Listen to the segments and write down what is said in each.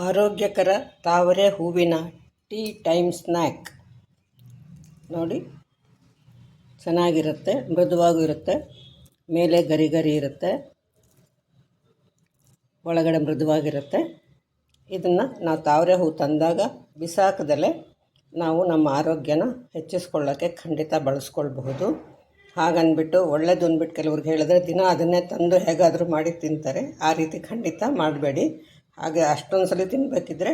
ಆರೋಗ್ಯಕರ ತಾವರೆ ಹೂವಿನ ಟೀ ಟೈಮ್ ಸ್ನ್ಯಾಕ್ ನೋಡಿ, ಚೆನ್ನಾಗಿರುತ್ತೆ, ಮೃದುವಾಗೂ ಇರುತ್ತೆ. ಮೇಲೆ ಗರಿ ಗರಿ ಇರುತ್ತೆ, ಒಳಗಡೆ ಮೃದುವಾಗಿರುತ್ತೆ. ಇದನ್ನು ನಾವು ತಾವರೆ ಹೂ ತಂದಾಗ ಬಿಸಾಕದಲ್ಲೇ ನಾವು ನಮ್ಮ ಆರೋಗ್ಯನ ಹೆಚ್ಚಿಸ್ಕೊಳ್ಳೋಕ್ಕೆ ಖಂಡಿತ ಬಳಸ್ಕೊಳ್ಬಹುದು. ಹಾಗನ್ಬಿಟ್ಟು ಒಳ್ಳೇದು ಅಂದ್ಬಿಟ್ಟು ಕೆಲವ್ರಿಗೆ ಹೇಳಿದ್ರೆ ದಿನ ಅದನ್ನೇ ತಂದು ಹೇಗಾದರೂ ಮಾಡಿ ತಿಂತಾರೆ. ಆ ರೀತಿ ಖಂಡಿತ ಮಾಡಬೇಡಿ. ಹಾಗೆ ಅಷ್ಟೊಂದು ಸಲ ತಿನ್ನಬೇಕಿದ್ರೆ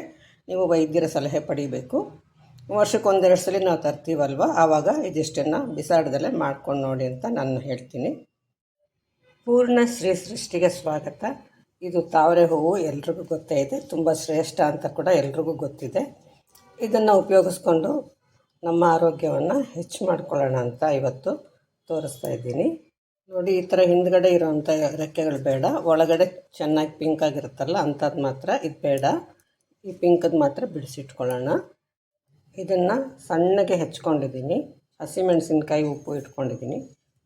ನೀವು ವೈದ್ಯರ ಸಲಹೆ ಪಡಿಬೇಕು. ವರ್ಷಕ್ಕೆ ಒಂದೆರಡು ಸಲ ನಾವು ತರ್ತೀವಲ್ವ, ಆವಾಗ ಇದಿಷ್ಟನ್ನು ಬಿಸಾಡ್ದಲ್ಲೇ ಮಾಡ್ಕೊಂಡು ನೋಡಿ ಅಂತ ನಾನು ಹೇಳ್ತೀನಿ. ಪೂರ್ಣ ಶ್ರೀ ಸೃಷ್ಟಿಗೆ ಸ್ವಾಗತ. ಇದು ತಾವರೆ ಹೂವು ಎಲ್ರಿಗೂ ಗೊತ್ತೇ ಇದೆ, ತುಂಬ ಶ್ರೇಷ್ಠ ಅಂತ ಕೂಡ ಎಲ್ರಿಗೂ ಗೊತ್ತಿದೆ. ಇದನ್ನು ಉಪಯೋಗಿಸ್ಕೊಂಡು ನಮ್ಮ ಆರೋಗ್ಯವನ್ನು ಹೆಚ್ಚು ಮಾಡ್ಕೊಳ್ಳೋಣ ಅಂತ ಇವತ್ತು ತೋರಿಸ್ತಾ ಇದ್ದೀನಿ. ನೋಡಿ, ಈ ಥರ ಹಿಂದ್ಗಡೆ ಇರೋವಂಥ ರೆಕ್ಕೆಗಳು ಬೇಡ, ಒಳಗಡೆ ಚೆನ್ನಾಗಿ ಪಿಂಕ್ ಆಗಿರುತ್ತಲ್ಲ ಅಂಥದ್ದು ಮಾತ್ರ ಇದು ಬೇಡ. ಈ ಪಿಂಕದ್ದು ಮಾತ್ರ ಬಿಡಿಸಿಟ್ಕೊಳ್ಳೋಣ. ಇದನ್ನು ಸಣ್ಣಗೆ ಹೆಚ್ಕೊಂಡಿದ್ದೀನಿ. ಹಸಿಮೆಣಸಿನ್ಕಾಯಿ, ಉಪ್ಪು ಇಟ್ಕೊಂಡಿದ್ದೀನಿ.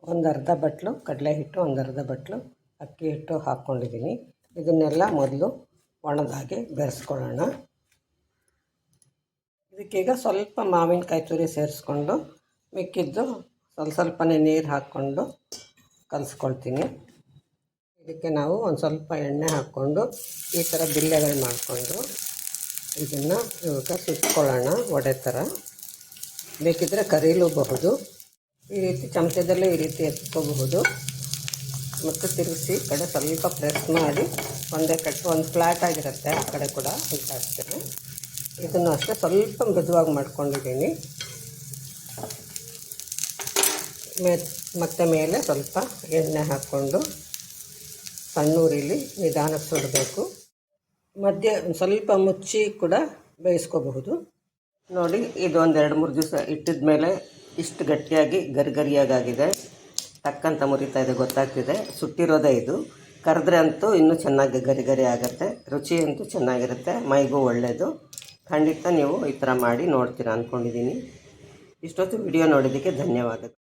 ಒಂದು ಅರ್ಧ ಬಟ್ಲು ಕಡಲೆ ಹಿಟ್ಟು, ಒಂದು ಅರ್ಧ ಬಟ್ಲು ಅಕ್ಕಿ ಹಿಟ್ಟು ಹಾಕ್ಕೊಂಡಿದ್ದೀನಿ. ಇದನ್ನೆಲ್ಲ ಮೊದಲು ಒಣದಾಗಿ ಬೆರೆಸ್ಕೊಳ್ಳೋಣ. ಇದಕ್ಕೀಗ ಸ್ವಲ್ಪ ಮಾವಿನಕಾಯಿ ತುರಿ ಸೇರಿಸ್ಕೊಂಡು ಮಿಕ್ಕಿದ್ದು ಸ್ವಲ್ಪನೇ ನೀರು ಹಾಕ್ಕೊಂಡು ಕಲಿಸ್ಕೊಳ್ತೀನಿ. ಇದಕ್ಕೆ ನಾವು ಒಂದು ಸ್ವಲ್ಪ ಎಣ್ಣೆ ಹಾಕ್ಕೊಂಡು ಈ ಥರ ಬಿಲ್ಲೆಗಳು ಮಾಡಿಕೊಂಡು ಇದನ್ನು ಇವಾಗ ಸುಟ್ಕೊಳ್ಳೋಣ. ಒಡೆ ಥರ ಬೇಕಿದ್ದರೆ ಕರೀಲೂಬಹುದು. ಈ ರೀತಿ ಚಮಚದಲ್ಲೇ ಈ ರೀತಿ ಎತ್ಕೋಬಹುದು ಮತ್ತು ತಿರುಗಿಸಿ ಕಡೆ ಸ್ವಲ್ಪ ಪ್ರೆಸ್ ಮಾಡಿ ಒಂದೇ ಕಟ್ಟು ಒಂದು ಫ್ಲ್ಯಾಟ್ ಆಗಿರುತ್ತೆ ಆ ಕಡೆ ಕೂಡ ಹಾಕ್ತೇನೆ. ಇದನ್ನು ಅಷ್ಟೇ ಸ್ವಲ್ಪ ಮೃದುವಾಗಿ ಮಾಡ್ಕೊಂಡಿದ್ದೀನಿ. ಮತ್ತೆ ಮೇಲೆ ಸ್ವಲ್ಪ ಎಣ್ಣೆ ಹಾಕ್ಕೊಂಡು ಸಣ್ಣ ಉರಿಲಿ ನಿಧಾನಕ್ಕೆ ಸುಡಬೇಕು. ಮಧ್ಯೆ ಸ್ವಲ್ಪ ಮುಚ್ಚಿ ಕೂಡ ಬೇಯಿಸ್ಕೋಬಹುದು. ನೋಡಿ, ಇದು ಒಂದು 2-3 ದಿವಸ ಇಟ್ಟಿದ ಮೇಲೆ ಇಷ್ಟು ಗಟ್ಟಿಯಾಗಿ ಗರಿಗರಿಯಾಗಿದೆ. ಟಕ್ಕಂತ ಮುರಿತಾ ಇದೆ, ಗೊತ್ತಾಗ್ತಿದೆ. ಸುಟ್ಟಿರೋದೇ ಇದು. ಕರೆದ್ರೆ ಅಂತೂ ಇನ್ನೂ ಚೆನ್ನಾಗಿ ಗರಿ ಆಗುತ್ತೆ. ರುಚಿ ಅಂತೂ ಚೆನ್ನಾಗಿರುತ್ತೆ, ಮೈಗೂ ಒಳ್ಳೆಯದು. ಖಂಡಿತ ನೀವು ಈ ಥರ ಮಾಡಿ ನೋಡ್ತೀರಾ ಅಂದ್ಕೊಂಡಿದ್ದೀನಿ. ಇಷ್ಟೊತ್ತು ವಿಡಿಯೋ ನೋಡೋದಕ್ಕೆ ಧನ್ಯವಾದಗಳು.